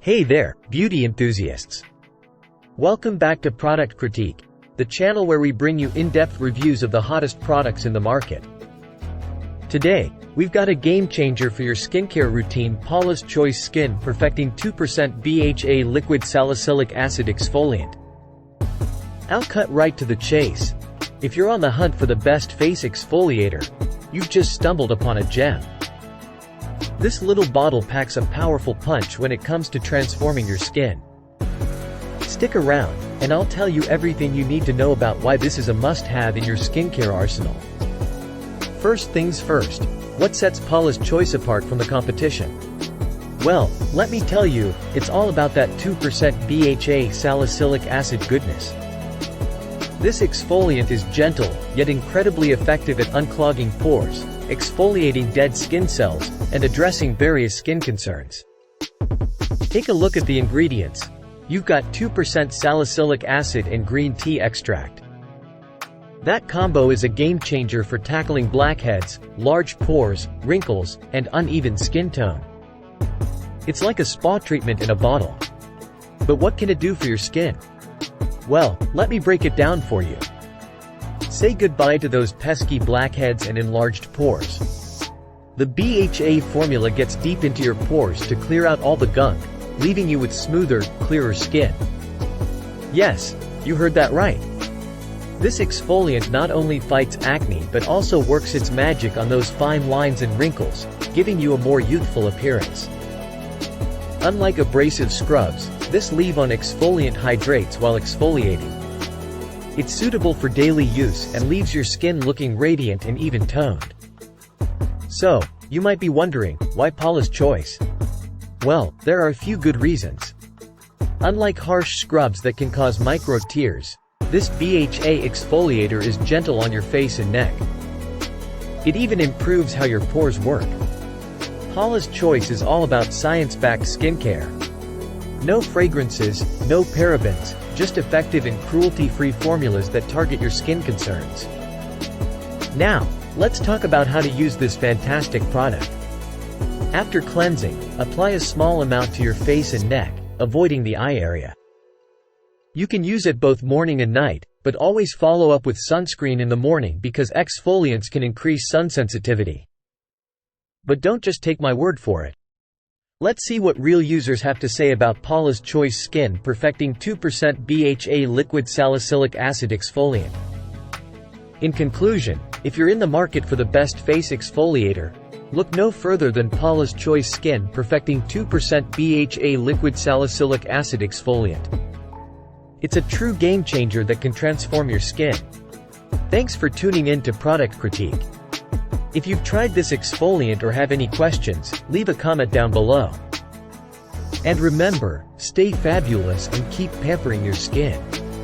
Hey there, beauty enthusiasts! Welcome back to Product Critique, the channel where we bring you in-depth reviews of the hottest products in the market. Today, we've got a game-changer for your skincare routine: Paula's Choice Skin Perfecting 2% BHA Liquid Salicylic Acid Exfoliant. I'll cut right to the chase. If you're on the hunt for the best face exfoliator, you've just stumbled upon a gem. This little bottle packs a powerful punch when it comes to transforming your skin. Stick around, and I'll tell you everything you need to know about why this is a must-have in your skincare arsenal. First things first, what sets Paula's Choice apart from the competition? Well, let me tell you, it's all about that 2% BHA salicylic acid goodness. This exfoliant is gentle, yet incredibly effective at unclogging pores, exfoliating dead skin cells, and addressing various skin concerns. Take a look at the ingredients. You've got 2% salicylic acid and green tea extract. That combo is a game-changer for tackling blackheads, large pores, wrinkles, and uneven skin tone. It's like a spa treatment in a bottle. But what can it do for your skin? Well, let me break it down for you. Say goodbye to those pesky blackheads and enlarged pores. The BHA formula gets deep into your pores to clear out all the gunk, leaving you with smoother, clearer skin. Yes, you heard that right. This exfoliant not only fights acne but also works its magic on those fine lines and wrinkles, giving you a more youthful appearance. Unlike abrasive scrubs, this leave-on exfoliant hydrates while exfoliating. It's suitable for daily use and leaves your skin looking radiant and even-toned. So, you might be wondering, why Paula's Choice? Well, there are a few good reasons. Unlike harsh scrubs that can cause micro-tears, this BHA exfoliator is gentle on your face and neck. It even improves how your pores work. Paula's Choice is all about science-backed skincare. No fragrances, no parabens, just effective and cruelty-free formulas that target your skin concerns. Now, let's talk about how to use this fantastic product. After cleansing, apply a small amount to your face and neck, avoiding the eye area. You can use it both morning and night, but always follow up with sunscreen in the morning because exfoliants can increase sun sensitivity. But don't just take my word for it. Let's see what real users have to say about Paula's Choice Skin Perfecting 2% BHA Liquid Salicylic Acid Exfoliant. In conclusion, if you're in the market for the best face exfoliator, look no further than Paula's Choice Skin Perfecting 2% BHA Liquid Salicylic Acid Exfoliant. It's a true game-changer that can transform your skin. Thanks for tuning in to Product Critique. If you've tried this exfoliant or have any questions, leave a comment down below. And remember, stay fabulous and keep pampering your skin.